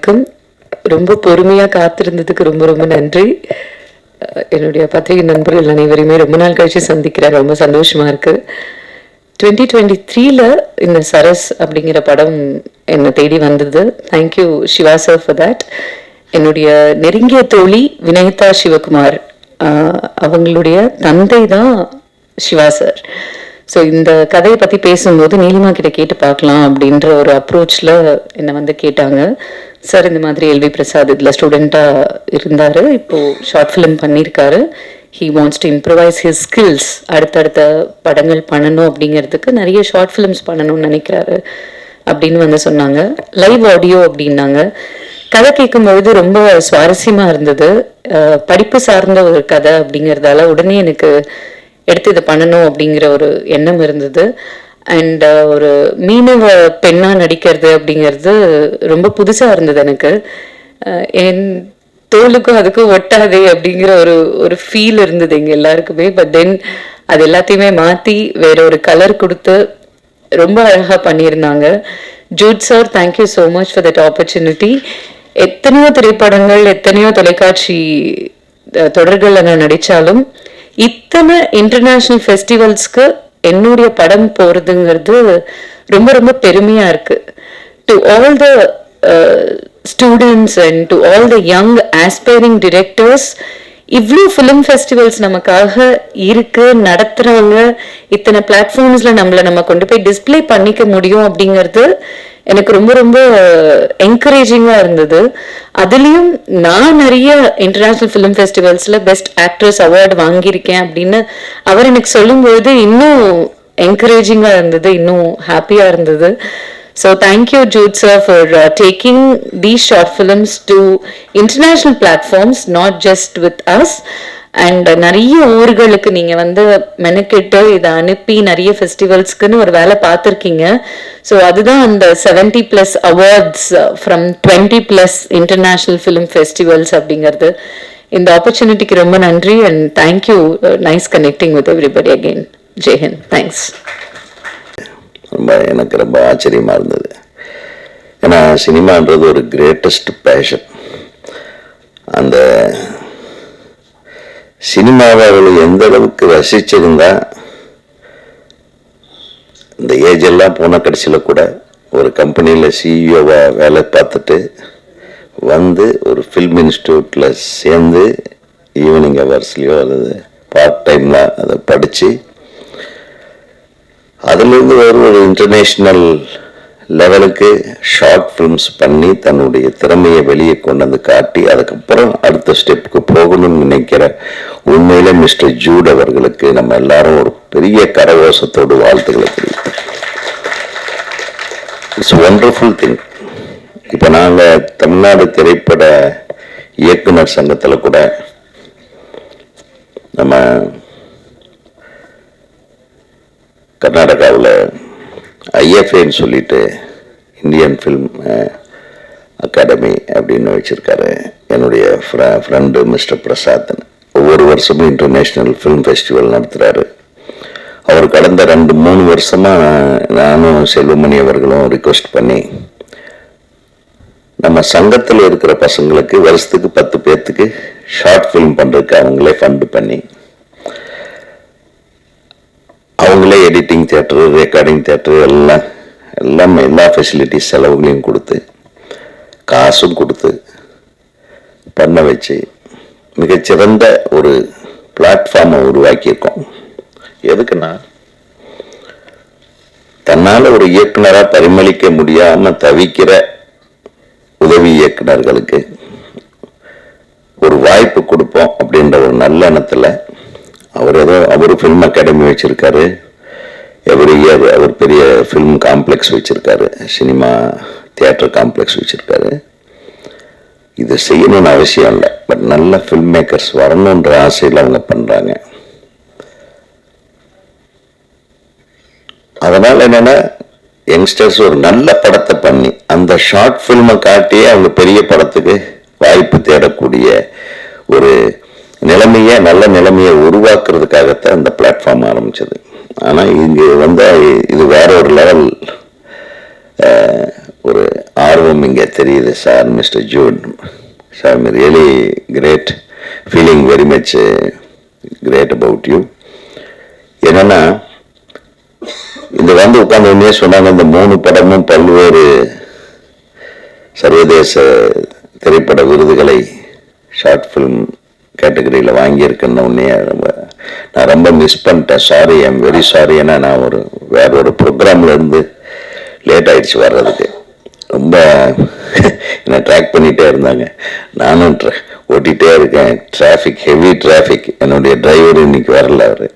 அனைவருக்கும் ரொம்ப பொறுமையாக காத்திருந்ததுக்கு ரொம்ப ரொம்ப நன்றி. என்னுடைய பத்திரிகை நண்பர்கள் அனைவரையுமே ரொம்ப நாள் கழிச்சு சந்திக்கிறேன். ரொம்ப சந்தோஷமா இருக்கு. 2023ல இந்த சரஸ் அப்படிங்கிற படம் என்னை தேடி வந்தது. Thank you Siva sir for that. என்னுடைய நெருங்கிய தோழி வினயதா சிவகுமார் அவங்களுடைய தந்தை தான் சிவா சார். ஸோ இந்த கதையை பற்றி பேசும்போது நீலிமா கிட்ட கேட்டு பார்க்கலாம் அப்படின்ற ஒரு அப்ரோச்சில் என்னை வந்து கேட்டாங்க. சார் இந்த மாதிரி எல்வி பிரசாத் இதில் ஸ்டூடெண்ட்டாக இருந்தார், இப்போது ஷார்ட் ஃபிலிம் பண்ணியிருக்காரு. He wants to improvise his skills, அடுத்தடுத்த படங்கள் பண்ணணும் அப்படிங்கிறதுக்கு நிறைய ஷார்ட் ஃபிலிம்ஸ் பண்ணணும்னு நினைக்கிறாரு அப்படின்னு வந்து சொன்னாங்க. லைவ் ஆடியோ அப்படின்னாங்க. கதை கேட்கும்பொழுது ரொம்ப சுவாரஸ்யமாக இருந்தது. படிப்பு சார்ந்த ஒரு கதை அப்படிங்கிறதால உடனே எனக்கு எடுத்து இதை பண்ணணும் அப்படிங்கிற ஒரு எண்ணம் இருந்தது. அண்ட் ஒரு மீனவ பெண்ணா நடிக்கிறது அப்படிங்கிறது ரொம்ப புதுசாக இருந்தது எனக்கு. என் தோலுக்கும் அதுக்கும் ஒட்டாதே அப்படிங்கிற ஒரு ஃபீல் இருந்தது எங்க எல்லாருக்குமே. பட் தென் அது எல்லாத்தையுமே மாற்றி வேற ஒரு கலர் கொடுத்து ரொம்ப அழகாக பண்ணியிருந்தாங்க. Jude sir, thank you so much for that opportunity. எத்தனையோ திரைப்படங்கள், எத்தனையோ தொலைக்காட்சி தொடர்களில் நான் நடித்தாலும் இத்தனை இன்டர்நேஷ்னல் ஃபெஸ்டிவல்ஸ்க்கு என்னுடைய படம் போகிறதுங்கிறது ரொம்ப ரொம்ப பெருமையாக இருக்குது. To all the students and to all the young aspiring directors, இவ்வளோ ஃபிலிம் ஃபெஸ்டிவல்ஸ் நமக்காக இருக்கு, நடத்துகிறாங்க, இத்தனை பிளாட்ஃபார்ம்ஸில் நம்ம கொண்டு போய் டிஸ்பிளே பண்ணிக்க முடியும் அப்படிங்கிறது எனக்கு ரொம்ப ரொம்ப என்கரேஜிங்காக இருந்தது. அதுலேயும் நான் நிறைய இன்டர்நேஷ்னல் ஃபிலிம் ஃபெஸ்டிவல்ஸில் பெஸ்ட் ஆக்ட்ரஸ் அவார்டு வாங்கியிருக்கேன் அப்படின்னு அவர் எனக்கு சொல்லும்போது இன்னும் என்கரேஜிங்காக இருந்தது, இன்னும் ஹாப்பியாக இருந்தது. So thank you Jude sir for taking these short films to international platforms, not just with us. And நிறைய ஊர்களுக்கு நீங்கள் வந்து மெனக்கெட்டு இதை அனுப்பி நிறைய ஃபெஸ்டிவல்ஸ்க்குன்னு ஒரு வேலை பார்த்துருக்கீங்க. ஸோ அதுதான் அந்த 70+ awards from 20+ international film festivals அப்படிங்கிறது. இந்த ஆப்பர்ச்சுனிட்டிக்கு ரொம்ப நன்றி and thank you. Nice connecting with everybody again. Jai Hind. Thanks. எனக்கு ரொம்ப ஆச்சரியமாக இருந்தது. ஏன்னா சினிமான்றது ஒரு கிரேட்டஸ்ட் பேஷன். அந்த சினிமாவை அவர்கள் எந்த அளவுக்கு ரசிச்சிருந்தா இந்த ஏஜெல்லாம் போன கடைசியில் கூட ஒரு கம்பெனியில் சிஇஓவாக வேலை பார்த்துட்டு வந்து ஒரு ஃபில்ம் இன்ஸ்டியூட்டில் சேர்ந்து ஈவினிங் ஹவர்ஸ்லையோ அல்லது பார்ட் டைமில் அதை படித்து அதிலிருந்து ஒரு இன்டர்நேஷ்னல் லெவலுக்கு ஷார்ட் ஃபிலிம்ஸ் பண்ணி தன்னுடைய திறமையை வெளியே கொண்டு வந்து காட்டி அதுக்கப்புறம் அடுத்த ஸ்டெப்புக்கு போகணும்னு நினைக்கிற உண்மையில மிஸ்டர் ஜூட் அவர்களுக்கு நம்ம எல்லாரும் ஒரு பெரிய கரகோஷத்தோடு வாழ்த்துக்களை தெரிவிக்கிறோம். It's wonderful thing. இப்போ நாங்கள் தமிழ்நாடு திரைப்பட இயக்குனர் சங்கத்தில் கூட நம்ம கர்நாடகாவில் ஐஎஃப்ஏன்னு சொல்லிட்டு இந்தியன் ஃபில்ம் அகாடமி அப்படின்னு வச்சுருக்காரு என்னுடைய ஃப்ரெண்டு மிஸ்டர் பிரசாத்னு. ஒவ்வொரு வருஷமும் இன்டர்நேஷ்னல் ஃபிலிம் ஃபெஸ்டிவல் நடத்துகிறாரு. அவர் கடந்த 2-3 வருஷமாக நானும் செல்வமணி அவர்களும் ரிக்வெஸ்ட் பண்ணி நம்ம சங்கத்தில் இருக்கிற பசங்களுக்கு வருஷத்துக்கு 10 பேர்த்துக்கு ஷார்ட் ஃபிலிம் பண்ணுறதுக்கு அவங்களே ஃபண்டு பண்ணி அவங்களே எடிட்டிங் தியேட்டரு, ரெக்கார்டிங் தியேட்டரு எல்லா ஃபெசிலிட்டிஸ் செலவுகளையும் கொடுத்து காசும் கொடுத்து பண்ண வச்சு மிகச்சிறந்த ஒரு பிளாட்ஃபார்மை உருவாக்கியிருக்கோம். எதுக்குன்னா தன்னால் ஒரு இயக்குனராக பரிமளிக்க முடியாமல் தவிக்கிற உதவி இயக்குனர்களுக்கு ஒரு வாய்ப்பு கொடுப்போம் அப்படின்ற ஒரு நல்ல எண்ணத்தில் அவர் ஃபிலிம் அகாடமி வச்சுருக்காரு. எவ்ரி இயர் அவர் பெரிய ஃபிலிம் காம்ப்ளெக்ஸ் வச்சுருக்காரு, சினிமா தியேட்டர் காம்ப்ளெக்ஸ் வச்சுருக்காரு. இது செய்யணும்னு அவசியம் இல்லை, பட் நல்ல ஃபில்ம் மேக்கர்ஸ் வரணுன்ற ஆசையில் அவங்க பண்ணுறாங்க. அதனால் என்னென்னா யங்ஸ்டர்ஸ் ஒரு நல்ல படத்தை பண்ணி அந்த ஷார்ட் ஃபில்மை காட்டியே அவங்க பெரிய படத்துக்கு வாய்ப்பு தேடக்கூடிய ஒரு நல்ல நிலைமையை உருவாக்குறதுக்காகத்தான் இந்த பிளாட்ஃபார்ம் ஆரம்பிச்சது. ஆனால் இங்கே வந்தால் இது வேற ஒரு லெவல் ஒரு ஆர்வம் இங்கே தெரியுது sir. Mister Jude sir, really great, feeling very much great about you. என்னன்னா, இந்த வந்து உட்கார்ந்த உடனே சொன்னாங்க, இந்த 3 படமும் பல்வேறு சர்வதேச திரைப்பட விருதுகளை ஷார்ட் ஃபிலிம் கேட்டகரியில் வாங்கியிருக்கேன்னு உடனே நான் ரொம்ப மிஸ் பண்ணிட்டேன். Sorry, I'm very sorry. ஏன்னா நான் வேற ஒரு ப்ரோக்ராம்ல இருந்து லேட் ஆயிடுச்சு வர்றதுக்கு. ரொம்ப என்னை ட்ராக் பண்ணிகிட்டே இருந்தாங்க, நானும் ஓட்டிகிட்டே இருக்கேன். Traffic, heavy traffic. என்னுடைய டிரைவர் இன்னைக்கு வரல அவர்.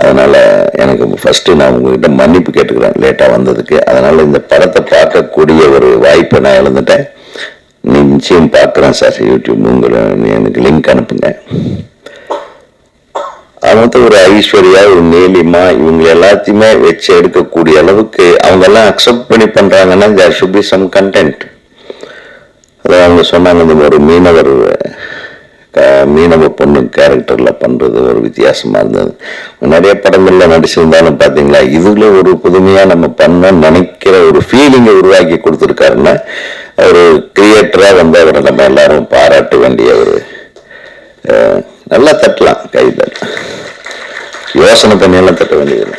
அதனால் எனக்கு ஃபஸ்ட்டு நான் உங்ககிட்ட மன்னிப்பு கேட்டுக்கிறேன் லேட்டாக வந்ததுக்கு. அதனால் இந்த படத்தை பார்க்கக்கூடிய ஒரு வாய்ப்பை நான் இழந்துட்டேன். நிச்சயம் பார்க்குறேன் சார், யூடியூப் எனக்கு லிங்க் அனுப்புங்க. அவங்க ஒரு ஐஸ்வர்யா, ஒரு நீலிமா, இவங்க எல்லாத்தையுமே வச்சு எடுக்கக்கூடிய அளவுக்கு அவங்கெல்லாம் அக்செப்ட் பண்ணி பண்ணுறாங்கன்னா there should be some content. அதாவது அவங்க சொன்னாங்க, இந்த ஒரு மீனவ பொண்ணு கேரக்டரில் பண்ணுறது ஒரு வித்தியாசமாக இருந்தது. நிறைய படங்களில் நடிச்சிருந்தாலும் பார்த்தீங்களா, இதில் ஒரு புதுமையாக நம்ம பண்ண நினைக்கிற ஒரு ஃபீலிங்கை உருவாக்கி கொடுத்துருக்காருன்னா ஒரு கிரியேட்டராக வந்து அவரை நம்ம எல்லாரும் பாராட்ட வேண்டிய ஒரு நல்லா தட்டலாம், கை தட்டலாம், யோசனை பண்ணியெல்லாம் தட்ட வேண்டியது.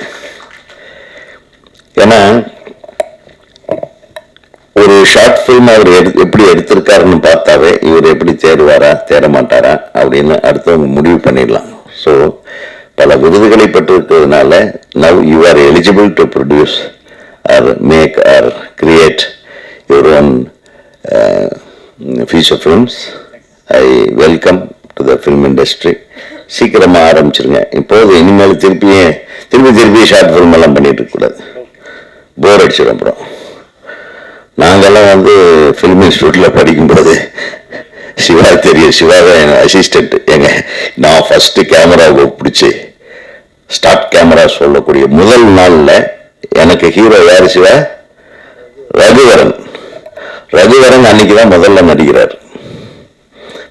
ஏன்னா ஒரு ஷார்ட் ஃபில்ம் அவர் எப்படி எடுத்திருக்காருன்னு பார்த்தாவே இவர் எப்படி தேடுவாரா தேட மாட்டாரா அப்படின்னு அடுத்தவங்க முடிவு பண்ணிடலாம். ஸோ பல விருதுகளை பெற்றிருக்கிறதுனால now you are eligible to produce or make or create your own feature films. I welcome to the film industry. சீக்கிரமாக ஆரம்பிச்சிருங்க. இப்போது இனிமேல் திருப்பி ஷார்ட் ஃபிலிம் எல்லாம் பண்ணிட்டு இருக்கக்கூடாது, போர் அடிச்சிடும். அப்புறம் நாங்கெல்லாம் வந்து ஃபிலிம் இன்ஸ்டியூட்டில் படிக்கும்போது சிவா தெரியும், சிவாவை என் அசிஸ்டண்ட். நான் ஃபஸ்ட்டு கேமராவை பிடிச்சி ஸ்டார்ட் கேமரா சொல்லக்கூடிய முதல் நாளில் எனக்கு ஹீரோ யார்? சிவா, ரகுவரன் அன்னைக்கு தான் முதல்ல நடிக்கிறார்.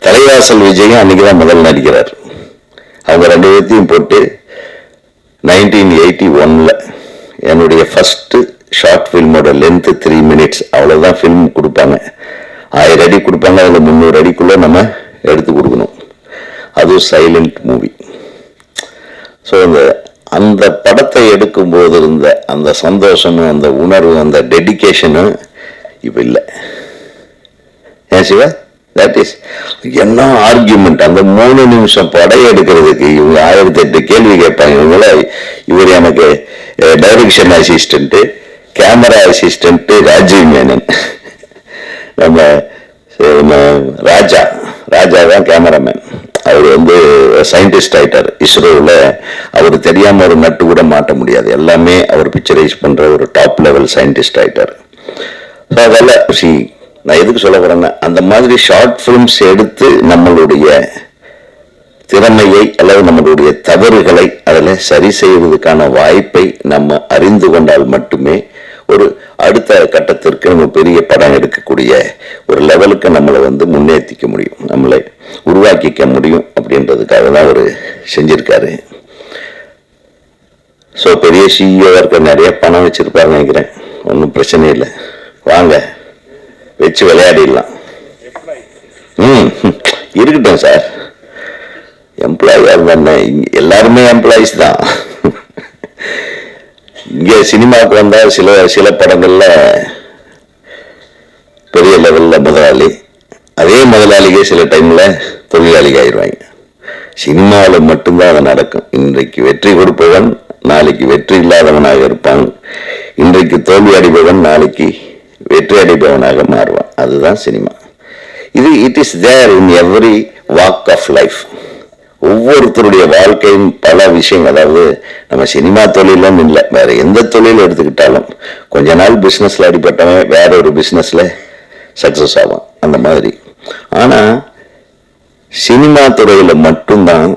தலைவாசல் விஜயும் அன்னைக்கு தான் முதல்ல நடிக்கிறார். அவங்க 2 பேர்த்தையும் போட்டு 1981 என்னுடைய ஃபஸ்ட்டு ஷார்ட் ஃபில்மோட லென்த்து 3 minutes. அவ்வளோதான் ஃபில்ம் கொடுப்பாங்க. 1000 அடி கொடுப்பாங்க, அதில் 300 அடிக்குள்ளே நம்ம எடுத்து கொடுக்கணும். அதுவும் சைலண்ட் மூவி. ஸோ அந்த படத்தை எடுக்கும்போது இருந்த அந்த சந்தோஷமும் அந்த உணர்வும் அந்த டெடிக்கேஷனும் இப்போ இல்லை. ஏன் சிவா? தட் இஸ் என்ன ஆர்கியூமெண்ட். அந்த 3 நிமிஷம் படம் எடுக்கிறதுக்கு இவங்க 1008 கேள்வி கேட்பாங்க. இவர் எனக்கு direction assistant, camera assistant Rajiv Menon, நம்ம ராஜா தான் கேமராமேன். அவர் வந்து சயின்டிஸ்ட் ஆயிட்டார் இஸ்ரோவில். அவர் தெரியாமல் ஒரு நட்டு கூட மாட்ட முடியாது, எல்லாமே அவர் பிக்சரைஸ் பண்ணுற ஒரு டாப் லெவல் சயின்டிஸ்ட் ஆயிட்டார். ஸோ அதெல்லாம் நான் எதுக்கு சொல்ல போறேன்னா, அந்த மாதிரி ஷார்ட் ஃபிலிம்ஸ் எடுத்து நம்மளுடைய திறமையை அல்லது நம்மளுடைய தவறுகளை அதில் சரி செய்வதற்கான வாய்ப்பை நம்ம அறிந்து கொண்டால் மட்டுமே ஒரு அடுத்த கட்டத்திற்கு நம்ம பெரிய படம் எடுக்கக்கூடிய ஒரு லெவலுக்கு நம்மளை வந்து முன்னேற்றிக்க முடியும், நம்மளை உருவாக்கிக்க முடியும். அப்படின்றதுக்காக தான் அவர் செஞ்சிருக்காரு. ஸோ பெரிய சிஇஓ இருக்க, நிறைய பணம் வச்சிருப்பாருன்னு நினைக்கிறேன். ஒன்றும் பிரச்சனை இல்லை, வாங்க வச்சு விளையாடிடலாம். இருக்கட்டும் சார், எம்ப்ளாயியாக இருந்தானே, எல்லாருமே எம்ப்ளாயிஸ் தான். இங்கே சினிமாவுக்கு வந்தால் சில படங்கள்ல பெரிய லெவலில் முதலாளி, அதே முதலாளிக்கே சில டைம்ல தொழிலாளி ஆயிடுவாங்க. சினிமாவில் மட்டும்தான் அது நடக்கும். இன்றைக்கு வெற்றி கொடுப்பவன் நாளைக்கு வெற்றி இல்லாதவனாக இருப்பான். இன்றைக்கு தோல்வி அடைபவன் நாளைக்கு வெற்றி அடைபவனாக மாறுவான். அதுதான் cinema. It is there in every walk of life. ஒவ்வொருத்தருடைய வாழ்க்கையும் பல விஷயங்கள். அதாவது நம்ம சினிமா தொழிலும் இல்லை, வேற எந்த தொழில் எடுத்துக்கிட்டாலும் கொஞ்ச நாள் பிஸ்னஸ்ல அடிப்பட்டவன் வேற ஒரு பிஸ்னஸ்ல சக்சஸ் ஆகும், அந்த மாதிரி. ஆனா சினிமா துறையில மட்டும்தான்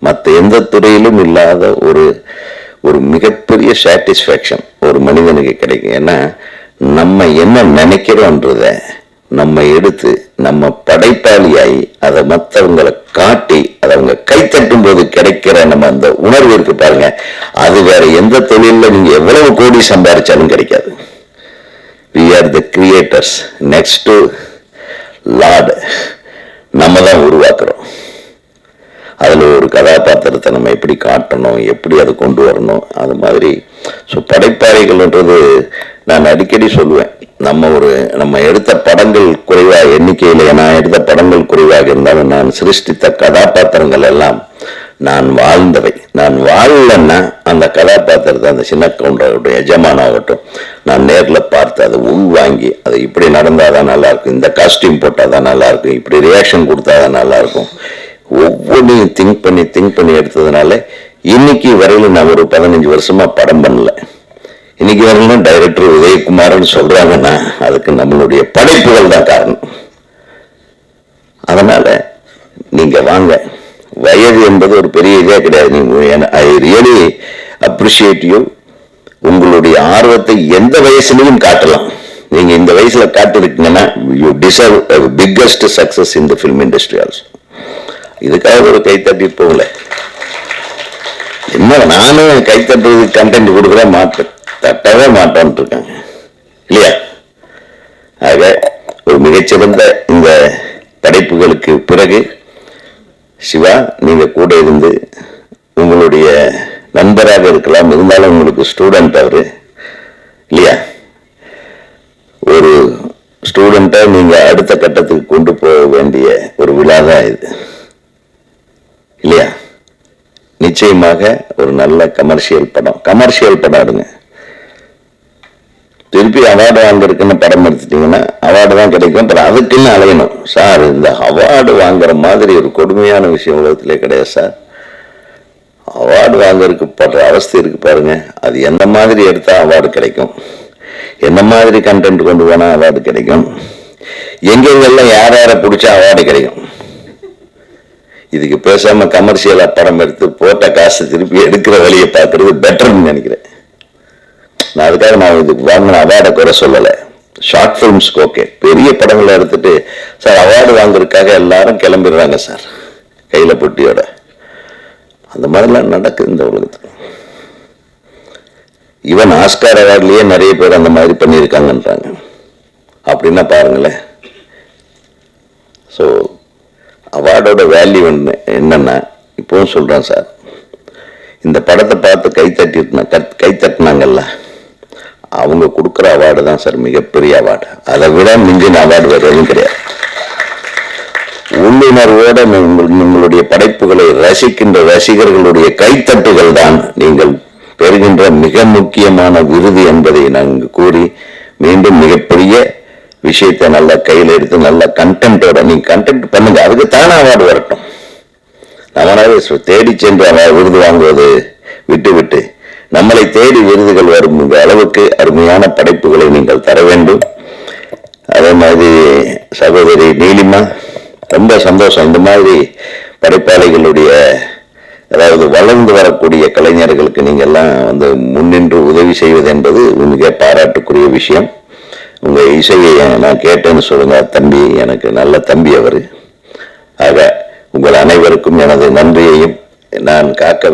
மற்ற எந்த துறையிலும் இல்லாத ஒரு மிகப்பெரிய சாட்டிஸ்ஃபேக்ஷன் ஒரு மனிதனுக்கு கிடைக்கும். ஏன்னா நம்ம என்ன நினைக்கிறோன்றத நம்ம எடுத்து நம்ம படைப்பாளியாகி அதை மற்றவங்களை காட்டி அதை அவங்க கைத்தட்டும் போது கிடைக்கிற நம்ம அந்த உணர்வு இருக்கு பாருங்க, அது வேற எந்த தொழில நீங்க எவ்வளவு கோடி சம்பாதிச்சாலும் கிடைக்காது. we are the creators. Next to Lord, நம்ம தான் உருவாக்குறோம். அதில் ஒரு கதாபாத்திரத்தை நம்ம எப்படி காட்டணும், எப்படி அதை கொண்டு வரணும், அது மாதிரி. ஸோ படைப்பாளிகள்ன்றது நான் அடிக்கடி சொல்லுவேன், நம்ம எடுத்த படங்கள் குறைவாக எண்ணிக்கையில், நான் எடுத்த படங்கள் குறைவாக இருந்தாலும் நான் சிருஷ்டித்த கதாபாத்திரங்கள் எல்லாம் நான் வாழ்ந்தவை. நான் வாழலன்னா அந்த கதாபாத்திரத்தை, அந்த சின்ன கவுண்டருடைய எஜமானாகட்டும், நான் நேரில் பார்த்து அதை உள்வாங்கி, அதை இப்படி நடந்தால் தான் நல்லாயிருக்கும், இந்த காஸ்டியூம் போட்டால் தான் நல்லாயிருக்கும், இப்படி ரியாக்ஷன் கொடுத்தா தான் நல்லாயிருக்கும், ஒவ்வொன்றையும் திங்க் பண்ணி எடுத்ததுனால இன்னைக்கு வரையிலும் நான் ஒரு 15 வருஷமா படம் பண்ணல. இன்னைக்கு வரையிலும் டைரக்டர் உதயகுமார்னு சொல்றாங்கன்னா அதுக்கு நம்மளுடைய படைப்புகள் தான் காரணம். அதனால நீங்க வாங்க, வயது என்பது ஒரு பெரிய இதே கிடையாது. I really appreciate you. உங்களுடைய ஆர்வத்தை எந்த வயசுலையும் காட்டலாம். நீங்க இந்த வயசுல காட்டிருக்கீங்கன்னா you deserve biggest success in the film industry also. இதுக்காக ஒரு கைத்தட்டி போகல. என்ன நானும் கைத்தட்டுறது கண்டென்ட் கொடுக்கவே மாட்டேன், தட்டவே மாட்டேன் இருக்காங்க இல்லையா? ஆக ஒரு மிகச்சிறந்த இந்த படைப்புகளுக்கு பிறகு சிவா, நீங்க கூட இருந்து உங்களுடைய நண்பராக இருக்கலாம், இருந்தாலும் உங்களுக்கு ஸ்டூடெண்ட் அவரு இல்லையா? ஒரு ஸ்டூடெண்ட்டை நீங்க அடுத்த கட்டத்துக்கு கொண்டு போக வேண்டிய ஒரு விழா தான் இது இல்லையா? நிச்சயமாக ஒரு நல்ல கமர்ஷியல் படம் எடுங்க. திருப்பி அவார்டு வாங்கிருக்குன்னு படம் எடுத்துட்டீங்கன்னா அவார்டு தான் கிடைக்கும். அப்புறம் அதுக்குன்னு அலையணும். சார், இந்த அவார்டு வாங்குற மாதிரி ஒரு கொடுமையான விஷயம் உலகத்திலே கிடையாது சார். அவார்டு வாங்கறதுக்கு படுற அவஸ்தை இருக்கு பாருங்க. அது எந்த மாதிரி எடுத்தா அவார்டு கிடைக்கும், எந்த மாதிரி கண்டென்ட் கொண்டு போனா அவார்டு கிடைக்கும், எங்கெங்கெல்லாம் யாரை பிடிச்சா அவார்டு கிடைக்கும். இதுக்கு பேசாம கமர்ஷியலா படம் எடுத்து போட்ட காசு திருப்பி எடுக்கிற வழியை பார்க்கறது பெட்டர்னு நினைக்கிறேன். நான் அதுக்காக நான் இதுக்கு வாங்கின அவார்டை குறை சொல்லலை. ஷார்ட் ஃபிலிம்ஸ்க்கு ஓகே, பெரிய படங்களை எடுத்துட்டு சார் அவார்டு வாங்குறதுக்காக எல்லாரும் கிளம்பிடுறாங்க சார் கையில பொட்டியோட. அந்த மாதிரிலாம் நடக்குது இந்த உலகத்தில். ஈவன் ஆஸ்கார் அவார்ட்லயே நிறைய பேர் அந்த மாதிரி பண்ணியிருக்காங்கன்றாங்க. அப்படின்னா பாருங்களேன். ஸோ அவார்டோட வேல்யூ என்னன்னா, இப்போவும் சொல்றேன் சார், இந்த படத்தை பார்த்து கைத்தட்டினாங்கல்ல, அவங்க கொடுக்குற அவார்டு தான் சார் மிகப்பெரிய அவார்டு. அதை விட மிஞ்சின அவார்டு வேறதும் கிடையாது. உள்ளுணர்வோட உங்களுடைய படைப்புகளை ரசிக்கின்ற ரசிகர்களுடைய கைத்தட்டுகள் தான் நீங்கள் பெறுகின்ற மிக முக்கியமான விருது என்பதை நாங்கள் கூறி, மீண்டும் மிகப்பெரிய விஷயத்தை நல்லா கையில் எடுத்து நல்ல கண்டென்ட்டோட நீங்க கண்டென்ட் பண்ணுங்க. அதுக்கு தானே அவார்டு வரட்டும். நம்மளாவே தேடி சென்று விருது வாங்குவது விட்டு நம்மளை தேடி விருதுகள் வரும் அளவுக்கு அருமையான படைப்புகளை நீங்கள் தர வேண்டும். அதே மாதிரி சகோதரி நீலிமா, ரொம்ப சந்தோஷம். இந்த மாதிரி படைப்பாளிகளுடைய, அதாவது வளர்ந்து வரக்கூடிய கலைஞர்களுக்கு நீங்க எல்லாம் முன்னின்று உதவி செய்வது என்பது மிக பாராட்டுக்குரிய விஷயம். உங்க இசையை நான் கேட்டேன்னு சொல்லுங்க. தம்பி, எனக்கு நல்ல தம்பி அவரு. ஆக உங்கள் அனைவருக்கும் எனது நன்றியையும் நான் காக்க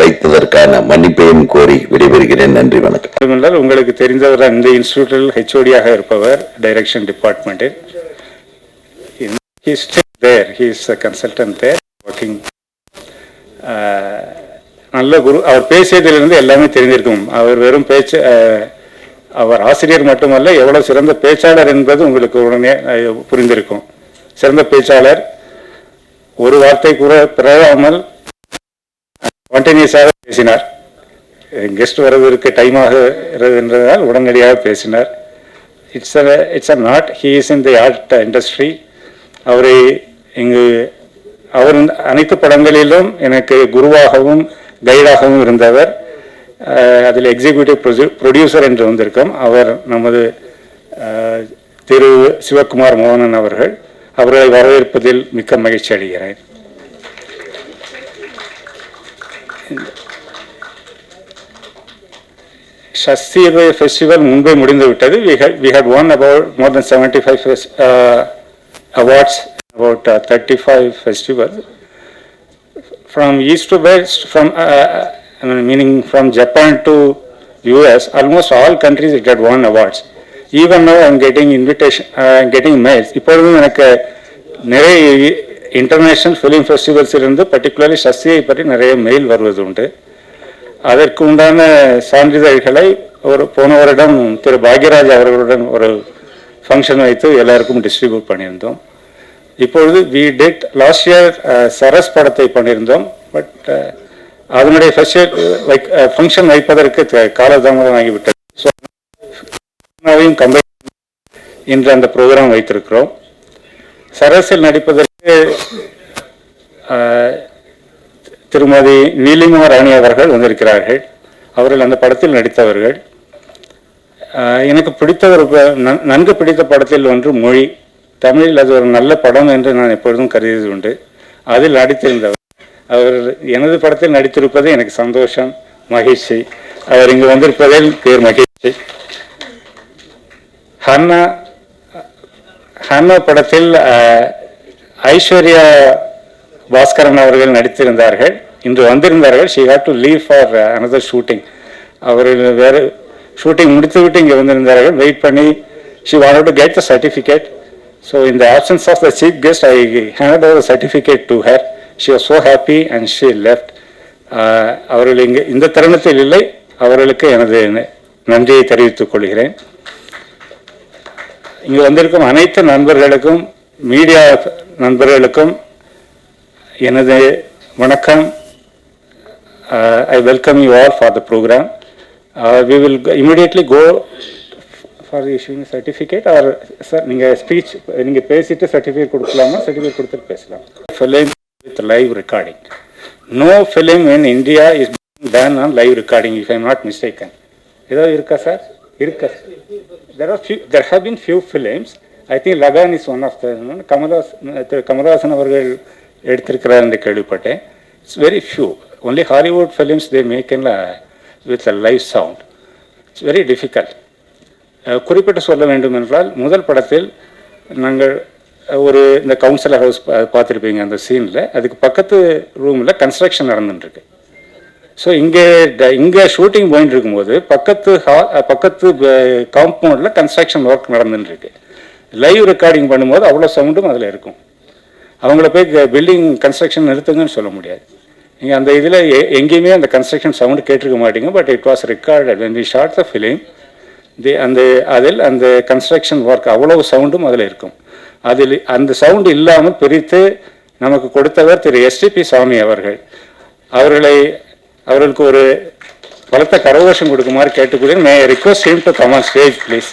வைத்ததற்கான மன்னிப்பையும் கோரி விடைபெறுகிறேன். நன்றி, வணக்கம். உங்களுக்கு தெரிந்தவர் இந்த இன்ஸ்டிடியூட்டில் ஹெச்ஓடியாக இருப்பவர், direction டிபார்ட்மெண்டில். He is a consultant there working. நல்ல குரு. அவர் பேசியதிலிருந்து எல்லாமே தெரிந்திருக்கும். அவர் வெறும் பேச்சு, அவர் ஆசிரியர் மட்டுமல்ல, எவ்வளவு சிறந்த பேச்சாளர் என்பது உங்களுக்கு உடனே புரிந்திருக்கும். சிறந்த பேச்சாளர், ஒரு வார்த்தை கூட பிறகாமல் கண்டினியூஸாக பேசினார். கெஸ்ட் வருவதற்கு டைம் ஆகிறது என்றதால் உடனடியாக பேசினார். It's a not, he is in the art industry. அவரை இங்கு அவர் அனைத்து படங்களிலும் எனக்கு குருவாகவும் கைடாகவும் இருந்தவர். அதில் எக்ஸிக்யூட்டிவ் ப்ரொடியூசர் என்று வந்திருக்கோம். அவர் நமது திரு சிவகுமார் மோகனன் அவர்கள். அவர்களை வரவேற்பதில் மிக்க மகிழ்ச்சி அடைகிறேன். ஷஷ்டி ஃபெஸ்டிவல் முன்பே முடிந்து விட்டது. We had won about more than 75 awards, about 35 festivals. From east to west, meaning from Japan to US, almost all countries it had won awards. Even no I'm getting invitation, getting mails. இப்பொழுதும் எனக்கு நிறைய international film ஃபெஸ்டிவல்ஸிலிருந்து particularly சசியை பற்றி நிறைய mail வருவது உண்டு. அதற்கு உண்டான சான்றிதழ்களை போன வருடம் திரு பாக்யராஜ் அவர்களுடன் ஒரு ஃபங்க்ஷன் வைத்து எல்லாருக்கும் டிஸ்ட்ரிபியூட் பண்ணியிருந்தோம். இப்பொழுது வி டிட் லாஸ்ட் இயர் சரஸ் படத்தை பண்ணியிருந்தோம். பட் அதனுடைய ஃபங்க்ஷன் வைப்பதற்கு காலதாமதம் ஆகிவிட்டது. ஸோ கம்பைன் இன்று அந்த ப்ரோக்ராம் வைத்திருக்கிறோம். சரஸில் நடிப்பதற்கு திருமதி நீலிமா ராணி அவர்கள் வந்திருக்கிறார்கள். அவர்கள் அந்த படத்தில் நடித்தவர்கள். எனக்கு பிடித்த நன்கு பிடித்த படத்தில் ஒன்று மொழி. தமிழில் அது ஒரு நல்ல படம் என்று நான் எப்பொழுதும் கருதியது உண்டு. அதில் நடித்திருந்தவர் அவர் எனது படத்தில் நடித்திருப்பது எனக்கு சந்தோஷம், மகிழ்ச்சி. அவர் இங்கு வந்திருப்பதில் பேர் மகிழ்ச்சி. ஹன்னா படத்தில் ஐஸ்வர்யா பாஸ்கரன் அவர்கள் நடித்திருந்தார்கள். இன்று வந்திருந்தார்கள். She had to leave for another shooting. அவர்கள் வேறு ஷூட்டிங் முடித்துவிட்டு இங்கே வந்திருந்தார்கள். வெயிட் பண்ணி she wanted to get the certificate. So in the absence of the chief guest I hand over certificate to her. She was so happy and she left. அவர்கள் இங்கே இந்த தருணத்தில் இல்லை. அவர்களுக்கு எனது நன்றியை தெரிவித்துக் கொள்கிறேன். இங்கு வந்திருக்கும் அனைத்து நண்பர்களுக்கும், மீடியா நண்பர்களுக்கும் எனது வணக்கம். I welcome you all for the program. We will immediately go for issuing certificate or sir நீங்க ஸ்பீச் நீங்க பேசிட்டு சர்டிஃபிகேட் கொடுக்கலாமா? சர்டிஃபிகேட் கொடுத்துட்டு பேசலாம். Film with live recording. No film in India is being done on live recording if I am not mistaken. ஏதாவது இருக்கா sir? இருக்கா? There have been few films. I think Lagan is one of them. Kamal Haasan அவர்கள் எடுத்திருக்கிறார் என்று கேள்விப்பட்டேன். It's very few. Only Hollywood films they make in with a live sound. It's very difficult. குறிப்பிட்டு சொல்ல வேண்டும் என்றால், முதல் படத்தில் நாங்கள் இந்த கவுன்சிலர் ஹவுஸ் பார்த்துருப்பீங்க. அந்த சீனில் அதுக்கு பக்கத்து ரூமில் கன்ஸ்ட்ரக்ஷன் நடந்துட்டுருக்கு. ஸோ இங்கே ஷூட்டிங் போயிட்டு இருக்கும்போது பக்கத்து காம்பவுண்டில் கன்ஸ்ட்ரக்ஷன் ஒர்க் நடந்துட்டுருக்கு. லைவ் ரெக்கார்டிங் பண்ணும்போது அவ்வளோ சவுண்டும் அதில் இருக்கும். அவங்கள போய் பில்டிங் கன்ஸ்ட்ரக்ஷன் நிறுத்துங்கன்னு சொல்ல முடியாது. நீங்கள் அந்த இதில் எங்கேயுமே அந்த கன்ஸ்ட்ரக்ஷன் சவுண்டு கேட்டிருக்க மாட்டீங்க. But it was recorded when we shot the film. அதில் அந்த கன்ஸ்ட்ரக்ஷன் ஒர்க் அவ்வளவு சவுண்டும் அதில் இருக்கும். அதில் அந்த சவுண்டு இல்லாமல் பிரித்து நமக்கு கொடுத்தவர் திரு எஸ்டிபி சாமி அவர்கள். அவர்களுக்கு ஒரு பலத்த கரகோஷம் கொடுக்குமாறு கேட்டுக்கொள்கிறேன். May I request him to come on stage please.